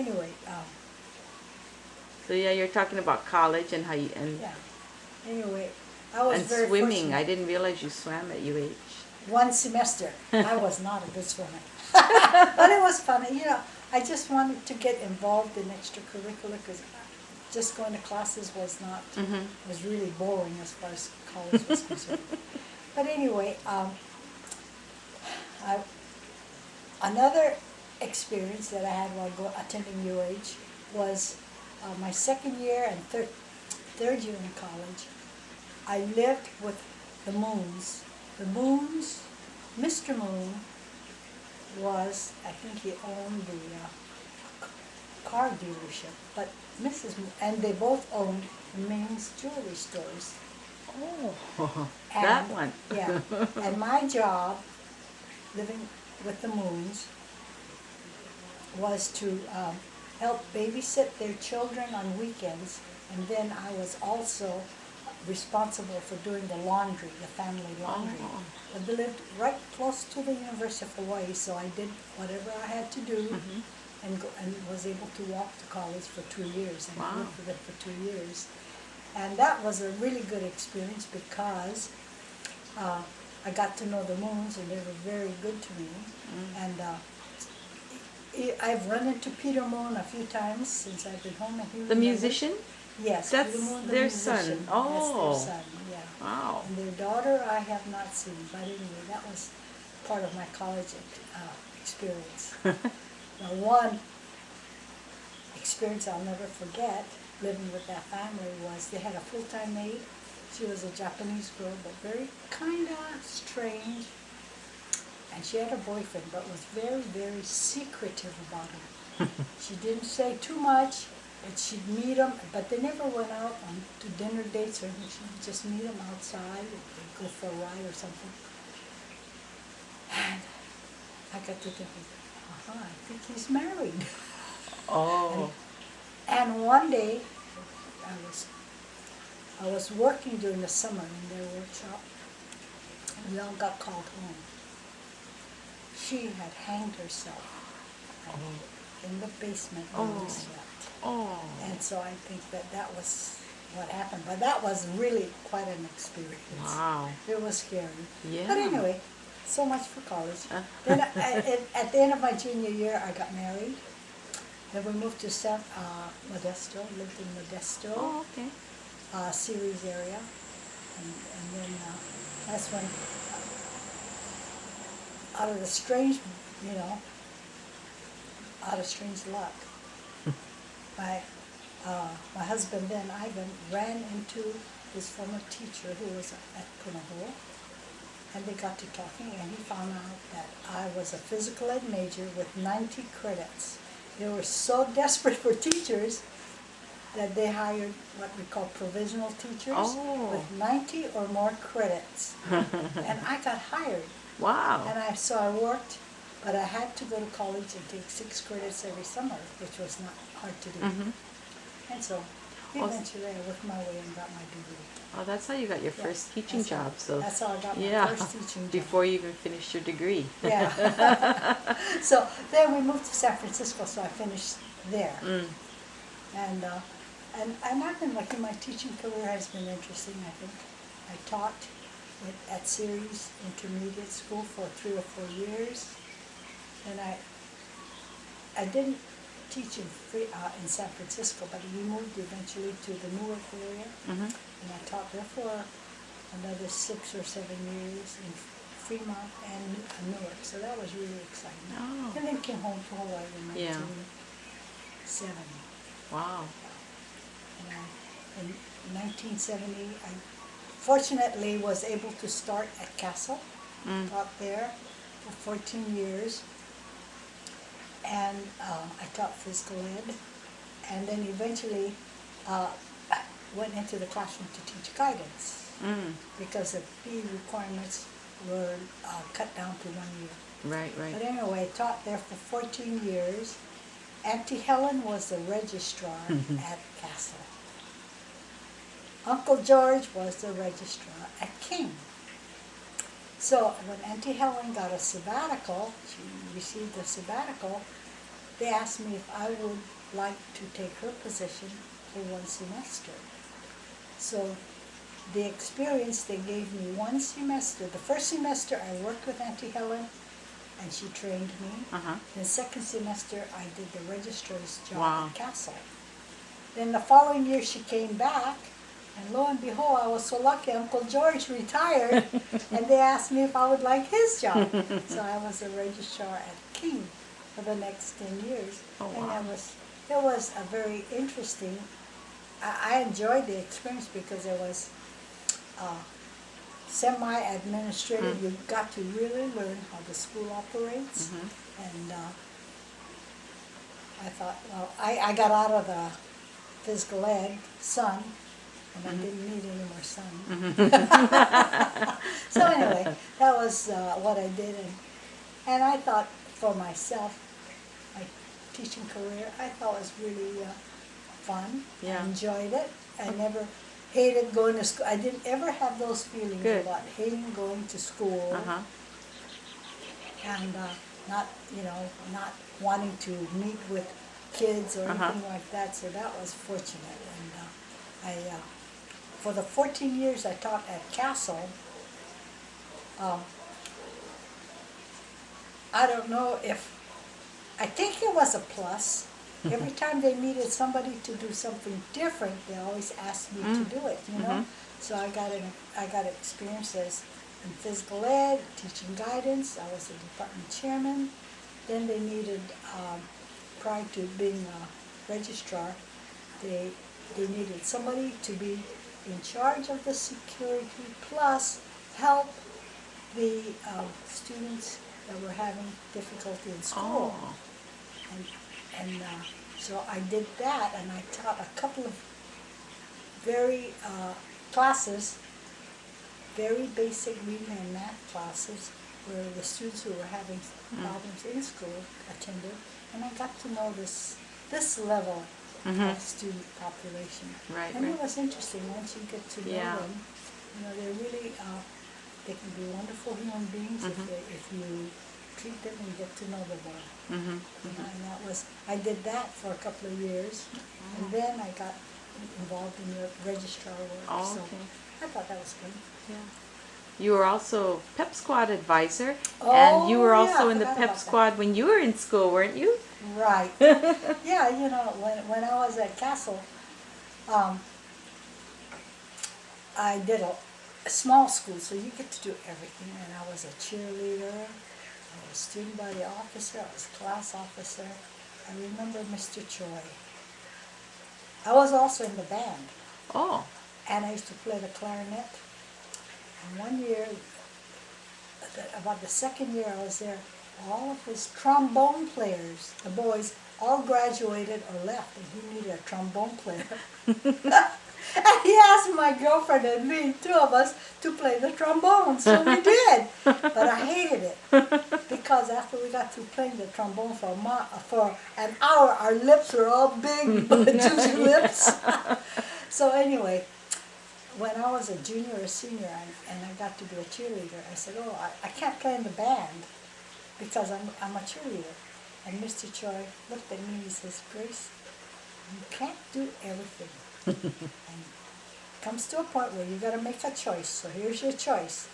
anyway, So yeah, you're talking about college and how you yeah. Anyway, I was and very swimming. I fortunate. didn't realize you swam at UH. One semester, I was not a good swimmer, but it was fun. I just wanted to get involved in extracurricular because just going to classes Mm-hmm. was really boring as far as college was concerned. But anyway, I, another experience that I had while attending UH was my second year and third year in college. I lived with the Moons. The Moons, Mr. Moon was, I think he owned the car dealership, but Mrs. Moon, and they both owned men's jewelry stores. Oh, And, that one. yeah, and my job, living with the Moons, was to help babysit their children on weekends, and then I was also responsible for doing the laundry, the family laundry. Oh. But they lived right close to the University of Hawaii, so I did whatever I had to do Mhm. and was able to walk to college for 2 years, and I Wow. lived with it for 2 years. And that was a really good experience because I got to know the Moons, and they were very good to me. And I've run into Peter Moon a few times since I've been home, and he The remembers. musician? Yes, That's Peter Moon, the their musician. son. Oh. That's their son, yeah. Wow. And their daughter I have not seen, but anyway, that was part of my college experience. Now, one experience I'll never forget living with that family was they had a full-time maid. She was a Japanese girl, but very kind of strange. And she had a boyfriend, but was very, very secretive about him. She didn't say too much, and she'd meet him, but they never went out on to dinner dates or anything. She'd just meet him outside, and they'd go for a ride or something. And I got to thinking, I think he's married. Oh. And one day, I was working during the summer in their workshop, and we all got called home. She had hanged herself in the basement where we slept. Oh. And so I think that was what happened. But that was really quite an experience. Wow. It was scary. Yeah. But anyway, so much for college. Then at the end of my junior year, I got married. Then we moved to Modesto, lived in Modesto, Oh, okay. Ceres area. And then that's when, out of strange luck, my husband then, Ivan, ran into his former teacher who was at Punahou, and they got to talking, and he found out that I was a physical ed major with 90 credits. They were so desperate for teachers that they hired what we call provisional teachers with 90 or more credits. And I got hired. Wow. And so I worked, but I had to go to college and take 6 credits every summer, which was not hard to do. Mhm. And so eventually I worked my way and got my degree. Oh, that's how you got your Yeah, first teaching job. So that's how I got my yeah, first teaching job. before you even finished your degree. Yeah. So then we moved to San Francisco, so I finished there. And I've been lucky. My teaching career has been interesting, I think. I taught at Ceres Intermediate School for 3 or 4 years. And I didn't teach in San Francisco, but we moved eventually to the Newark area. Mhm. And I taught there for another 6 or 7 years in Fremont and Newark. So that was really exciting. Oh. And then came home to Hawaii in Yeah. 1970. Wow. And in 1970, I fortunately was able to start at Castle, taught there for 14 years, and I taught physical ed, and then eventually went into the classroom to teach guidance because the PE requirements were cut down to 1 year. Right, right. But anyway, I taught there for 14 years. Auntie Helen was the registrar at Castle. Uncle George was the registrar at King. So when Auntie Helen got a sabbatical, she received a sabbatical, they asked me if I would like to take her position for one semester. So the experience, they gave me one semester. The first semester I worked with Auntie Helen, and she trained me. Uh-huh. The second semester I did the registrar's job Wow. at Castle. Then the following year she came back, and lo and behold, I was so lucky, Uncle George retired, and they asked me if I would like his job. So I was a registrar at King for the next 10 years. Oh, And wow. that was a very interesting, I enjoyed the experience because it was semi-administrative. You got to really learn how the school operates. And I thought, well, I got out of the physical ed, son, and I didn't need any more son. So anyway, that was what I did, and I thought for myself, my teaching career, I thought was really fun. Yeah. I enjoyed it. I never hated going to school. I didn't ever have those feelings Good. about hating going to school Uh-huh. and not, not wanting to meet with kids or Uh-huh. anything like that. So that was fortunate. And for the 14 years I taught at Castle, I don't know I think it was a plus. Every time they needed somebody to do something different, they always asked me to do it, So I got experiences in physical ed, teaching guidance. I was a department chairman. Then they needed, prior to being a registrar, they needed somebody to be in charge of the security plus help the students that were having difficulty in school. Oh. And so I did that, and I taught a couple of very classes, very basic reading and math classes, where the students who were having problems in school attended, and I got to know this level of student population. Right, And right. it was interesting once you get to know Yeah. them. They're really they can be wonderful human beings if you treat them and get to know them well. And I did that for a couple of years, and then I got involved in the registrar work. Oh, So okay. I thought that was good. Yeah. You were also Pep Squad advisor, and you were Oh, also yeah, in the I forgot Pep about that. Squad when you were in school, weren't you? Right. Yeah, when I was at Castle, I did a small school, so you get to do everything. And I was a cheerleader, I was student body officer, I was class officer. I remember Mr. Choi. I was also in the band, Oh. and I used to play the clarinet. And one year, about the second year I was there, all of his trombone players, the boys, all graduated or left, and he needed a trombone player. And he asked my girlfriend and me, two of us, to play the trombone. So we did. But I hated it, because after we got through playing the trombone for an hour, our lips were all big, juicy lips. So anyway, when I was a junior or senior and I got to be a cheerleader, I said, oh, I can't play in the band because I'm a cheerleader. And Mr. Choi looked at me and he says, Grace, you can't do everything. And it comes to a point where you got to make a choice. So here's your choice.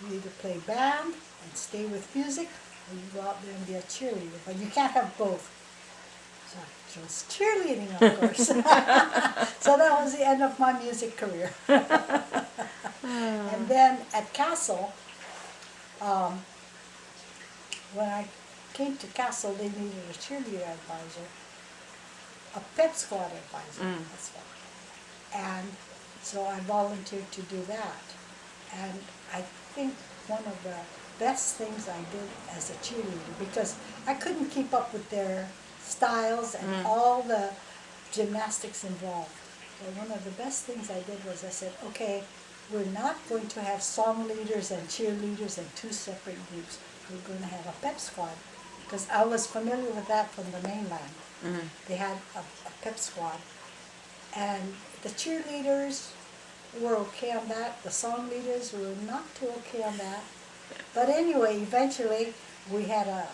You either play band and stay with music, or you go out there and be a cheerleader. But you can't have both. So I chose cheerleading, of course. So that was the end of my music career. And then at Castle, when I came to Castle, they needed a cheerleader advisor, a pep squad advisor. That's what. And so I volunteered to do that. And I think one of the best things I did as a cheerleader, because I couldn't keep up with their styles and all the gymnastics involved. But one of the best things I did was I said, okay, we're not going to have song leaders and cheerleaders in two separate groups. We're going to have a pep squad. Because I was familiar with that from the mainland. They had a pep squad. And the cheerleaders were okay on that. The song leaders were not too okay on that. But anyway, eventually we had a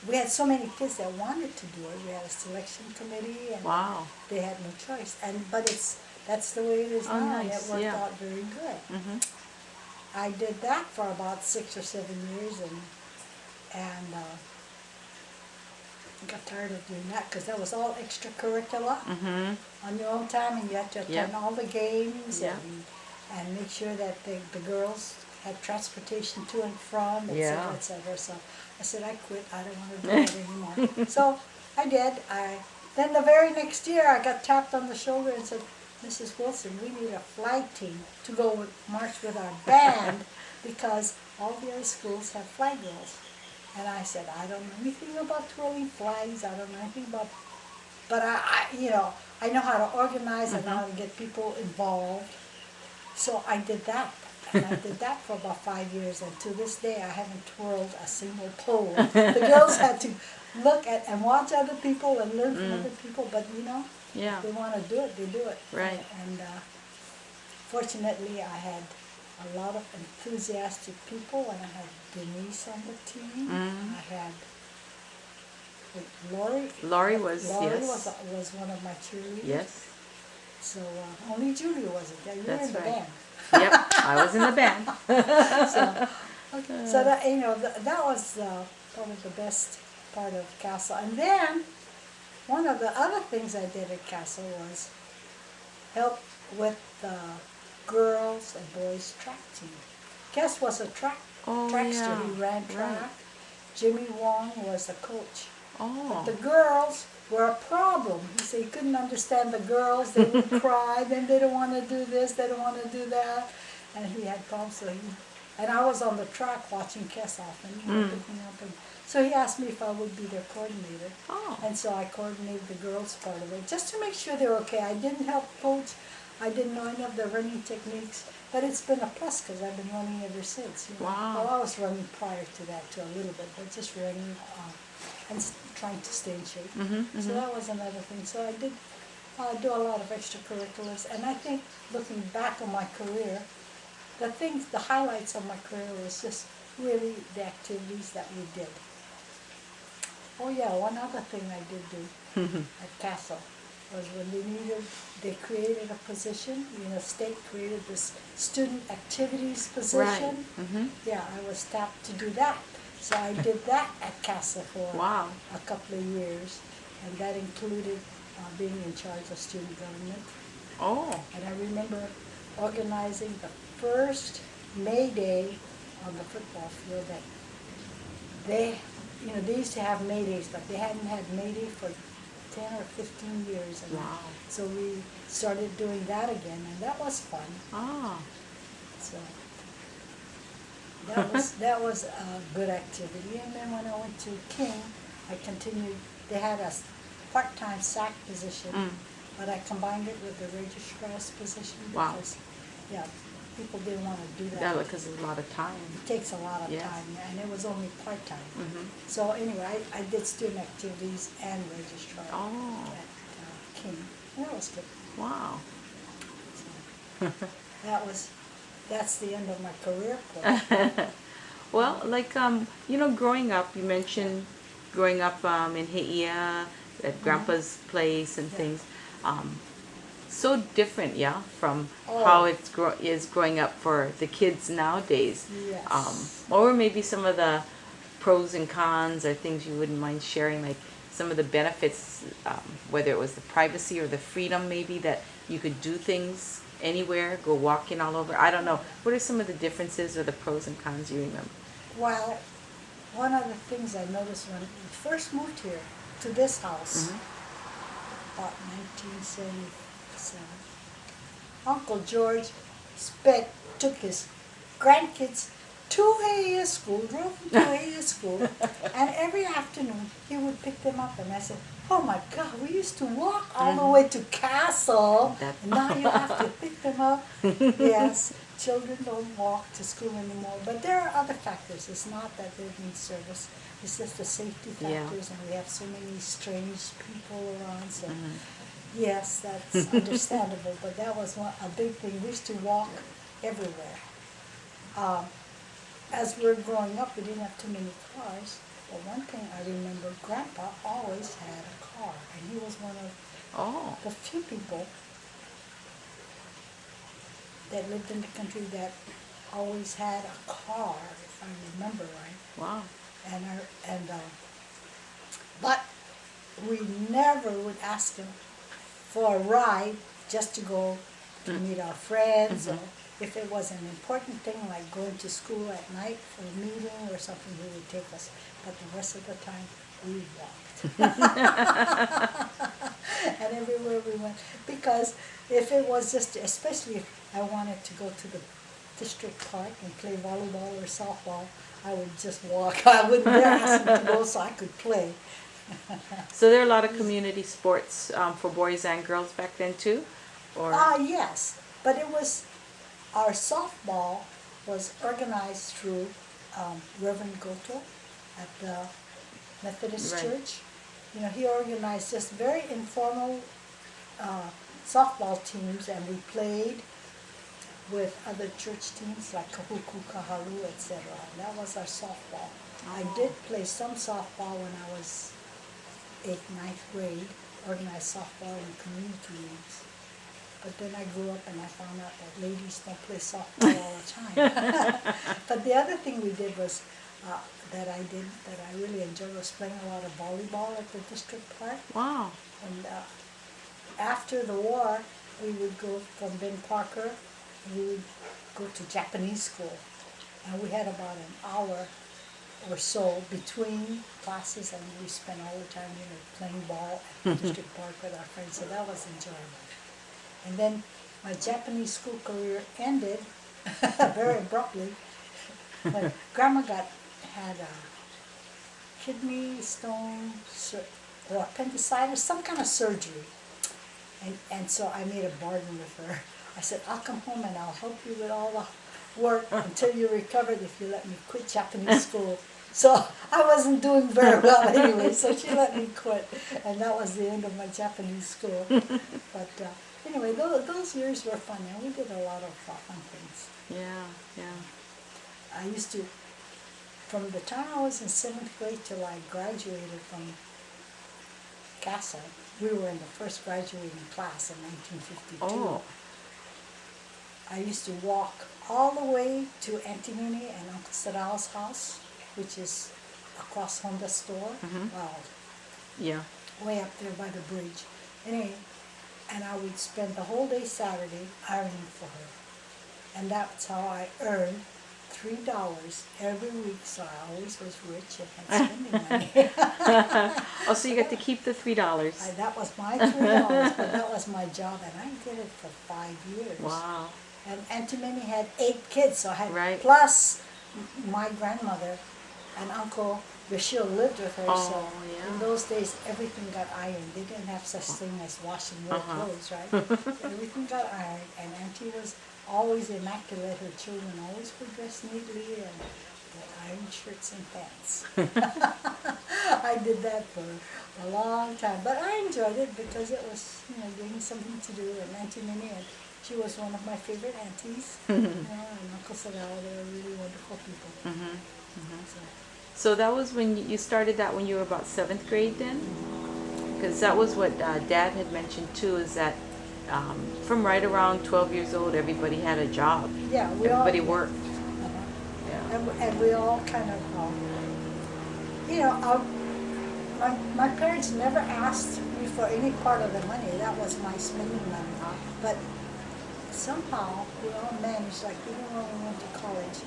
we had so many kids that wanted to do it. We had a selection committee, and Wow. they had no choice. But that's the way it is Oh, now, and nice. it worked Yeah. out very good. Mm-hmm. I did that for about 6 or 7 years, and got tired of doing that because that was all extracurricular Mm-hmm. on your own time, and you had to attend Yep. all the games Yep. and make sure that the girls had transportation to and from, et Yeah. cetera, et cetera. So I said, I quit. I don't want to do that anymore. So I did. Then the very next year, I got tapped on the shoulder and said, Mrs. Wilson, we need a flag team to go march with our band because all the other schools have flag rolls. And I said, I don't know anything about twirling flags. I don't know anything about, but I know how to organize. I know how to get people involved. So I did that. And I did that for about 5 years. And to this day, I haven't twirled a single pole. The girls had to look at and watch other people and learn from other people. But Yeah. if they want to do it, they do it. Right. And fortunately, I had a lot of enthusiastic people, and I had Denise on the team. I had Lori. Lori was, Lori yes. was one of my cheerleaders. Yes. So only Julia wasn't there. You were That's in the right. band. Yep. I was in the band. So that that was probably the best part of Castle. And then one of the other things I did at Castle was help with the girls and boys track team. Kes was a trackster. yeah. He ran track. Right. Jimmy Wong was the coach. Oh. The girls were a problem. He said he couldn't understand the girls. They would cry. Then they don't want to do this. They don't want to do that. And he had problems. And I was on the track watching Kes often, picking up. And so he asked me if I would be their coordinator. Oh. And so I coordinated the girls' part of it, just to make sure they're okay. I didn't help coach. I didn't know any of the running techniques. But it's been a plus because I've been running ever since. Wow. Well, I was running prior to that too, a little bit, but just running and trying to stay in shape. So that was another thing. So I did do a lot of extracurriculars. And I think looking back on my career, the highlights of my career was just really the activities that we did. Oh yeah, one other thing I did do at Castle was when they created a position, state created this student activities position. Right. Yeah, I was tapped to do that. So I did that at Castle for Wow. a couple of years, and that included being in charge of student government. Oh. And I remember organizing the first May Day on the football field that they used to have May Days, but they hadn't had May Day for 10 or 15 years. And Wow. so we started doing that again, and that was fun. Ah. So that was a good activity. And then when I went to King, I continued. They had a part-time SAC position, but I combined it with the registrar's position Wow. because, people didn't want to do that. That because it's a lot of time. It takes a lot of Yes. time, and it was only part-time. So anyway, I did student activities and registrar Oh. at King. And that was good. Wow. So that's the end of my career plan. Well, like growing up, you mentioned growing up in Heia at Grandpa's place and Yeah. things. So different, yeah, from Oh. how is growing up for the kids nowadays. Yes. What were maybe some of the pros and cons or things you wouldn't mind sharing, like some of the benefits, whether it was the privacy or the freedom maybe that you could do things anywhere, go walking all over? I don't know. What are some of the differences or the pros and cons you remember? Well, one of the things I noticed when we first moved here to this house, about 1977, Uncle George took his grandkids to Heia School, drove them to Heia School, and every afternoon he would pick them up, and I said, oh my God, we used to walk all the way to Castle, and now you have to pick them up. Yes, children don't walk to school anymore, but there are other factors. It's not that they need service, it's just the safety factors, and we have so many strange people around, so yes, that's understandable, but that was a big thing. We used to walk everywhere. As we were growing up, we didn't have too many cars, But one thing I remember, Grandpa always had a car, and he was one of Oh, the few people that lived in the country that always had a car, if I remember right. wow. And but we never would ask him for a ride just to go to meet our friends, or if it was an important thing like going to school at night for a meeting or something, he would take us. But the rest of the time, we walked. And everywhere we went, because if it was just, especially if I wanted to go to the district park and play volleyball or softball, I would just walk. I wouldn't dare ask him to go so I could play. So there are a lot of community sports for boys and girls back then too? Or Yes, but it was, our softball was organized through Reverend Goto at the Methodist Right. Church. You know, he organized just very informal softball teams, and we played with other church teams like Kahuku, Kahalu, etc. And that was our softball. I did play some softball when I was 8th, 9th grade, organized softball in community leagues. But then I grew up and I found out that ladies don't play softball all the time. But the other thing we did was, that I really enjoyed, was playing a lot of volleyball at the district park. wow. And after the war, we would go from Ben Parker, we would go to Japanese school. And we had about an hour or so between classes, and we spent all the time, playing ball at the district park with our friends, so that was enjoyable. And then my Japanese school career ended very abruptly when Grandma had a kidney stone or appendicitis, some kind of surgery. And so I made a bargain with her. I said, I'll come home and I'll help you with all the work until you're recovered if you let me quit Japanese school. So I wasn't doing very well anyway, so she let me quit. And that was the end of my Japanese school. But anyway, those years were fun, and we did a lot of fun things. Yeah, yeah. I used to, from the time I was in 7th grade till I graduated from CASA, we were in the first graduating class in 1952. Oh, I used to walk all the way to Antimini and Uncle Sadal's house, which is across Honda's store. Wow, yeah. way up there by the bridge. Anyway, and I would spend the whole day Saturday ironing for her. And that's how I earned $3 every week, so I always was rich and had spending money. Oh, so you got to keep the $3. That was my $3, but that was my job, and I did it for 5 years. Wow. And Antimini had 8 kids, so I had, Right. plus my grandmother and Uncle Bashir lived with her, so Oh, yeah. in those days everything got ironed. They didn't have such thing as washing real clothes, right? So everything got ironed, and Auntie was always immaculate. Her children always were dressed neatly and with iron shirts and pants. I did that for a long time, but I enjoyed it because it was, giving me something to do. And Auntie Minnie, and she was one of my favorite aunties. And Uncle Sadao, they were really wonderful people. So, So that was when you started that when you were about 7th grade then? Because that was what Dad had mentioned too, is that from right around 12 years old, everybody had a job. yeah, Everybody worked. uh-huh. Yeah. And we all kind of, my parents never asked me for any part of the money. That was my spending money. But somehow we all managed, like even when we went to college,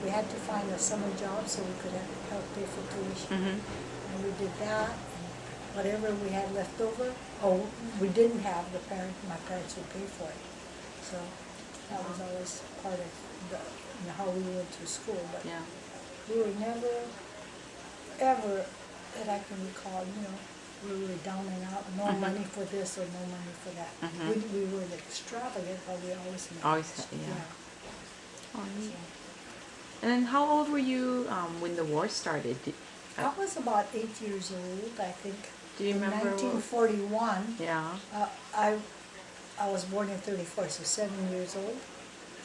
we had to find a summer job so we could help pay for tuition. And we did that, and whatever we had left over, we didn't have, my parents would pay for it. So that was always part of how we went to school. But Yeah. we were never, ever, that I can recall, we were down and out, no money for this or no money for that. We weren't extravagant, but we always made Always it. had- yeah. Oh, neat. So, And then how old were you when the war started? I was about 8 years old, I think. Do you In remember? 1941, Yeah. I was born in 34, so 7 years old,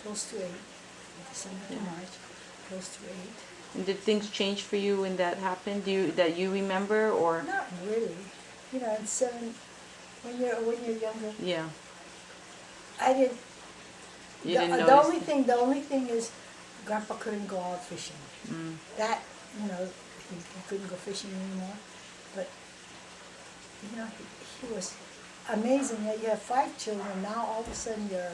close to 8, December to Yeah. March, close to 8. And did things change for you when that happened? That you remember, or? Not really. You know, when you're younger, Yeah, I didn't. you didn't The notice. the only thing is, Grandpa couldn't go out fishing. Mm. That, he couldn't go fishing anymore. But he was amazing that you have 5 children. Now all of a sudden your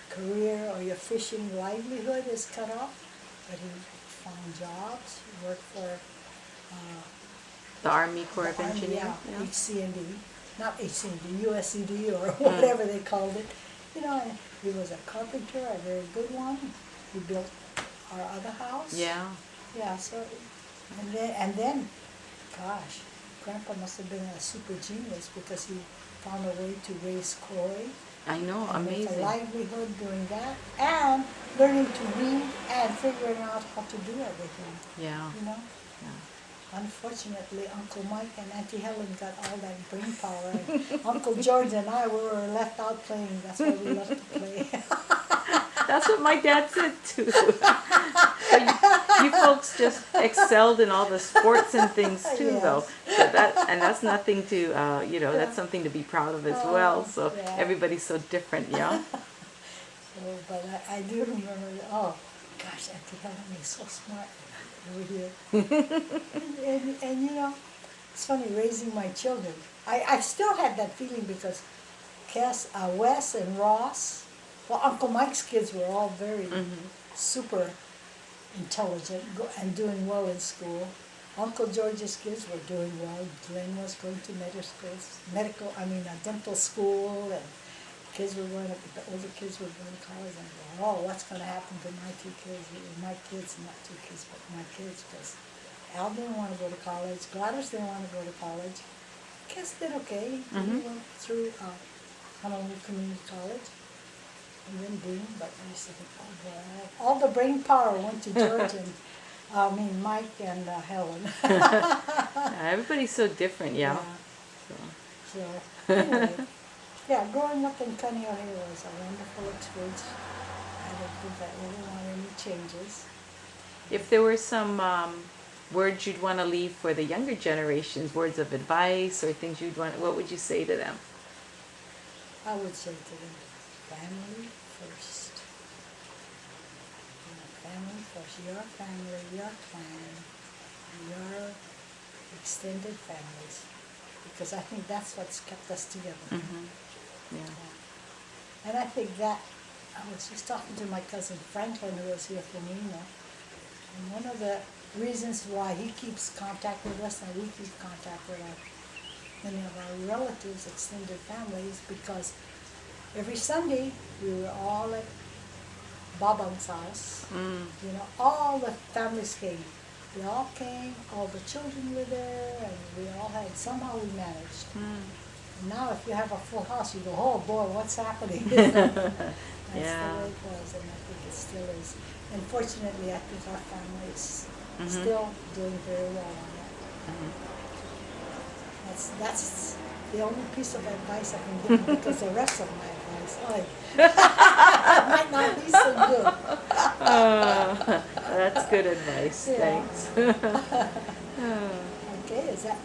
career or your fishing livelihood is cut off. But he found jobs. He worked for The Army Corps the of Army, Engineers. yeah, HCND, not HCND, USCD or whatever they called it. And he was a carpenter, a very good one. He built our other house. Yeah. Yeah, so, and then, gosh, Grandpa must have been a super genius because he found a way to raise koi I know, and make a amazing. livelihood doing that, and learning to read and figuring out how to do everything, Yeah. you know? Yeah. Unfortunately, Uncle Mike and Auntie Helen got all that brain power, and Uncle George and I were left out playing. That's why we love to play. That's what my dad said too. But you folks just excelled in all the sports and things too, though. Yes. So that's nothing to, that's something to be proud of as well. So yeah. everybody's so different, yeah. So, but I do remember, oh, gosh, Auntie Helen is so smart over here. and it's funny raising my children. I still had that feeling because Wes and Ross, well, Uncle Mike's kids were all very super intelligent and doing well in school. Uncle George's kids were doing well. Glenn was going to dental school, and kids were going the older kids were going to college. And I go, oh, what's going to happen to my 2 kids? My kids, not 2 kids, but my kids, because Al didn't want to go to college. Gladys didn't want to go to college. Kids did okay. He went through Honolulu Community College. And then Dean, but I used to think, oh boy, all the brain power went to George and Mike and Helen. Yeah, everybody's so different, yeah. So. So anyway, yeah, growing up in Kaneohe was a wonderful experience. I don't think I ever want any changes. If there were some words you'd want to leave for the younger generations, words of advice or things what would you say to them? I would say to them, family first. Family first. Your family, your clan, your extended families. Because I think that's what's kept us together. Yeah. And I think that, I was just talking to my cousin Franklin, who was here from Reno, and one of the reasons why he keeps contact with us and we keep contact with many of our relatives, extended families, because every Sunday we were all at Babang's house. All the families came. They all came, all the children were there, and somehow we managed. And now if you have a full house, you go, oh boy, what's happening? That's the way it was, and I think it still is. And fortunately, I think our family is still doing very well on that. That's the only piece of advice I can give you, because the rest of my advice, might not be so good. That's good advice. Yeah. Thanks. Okay, is that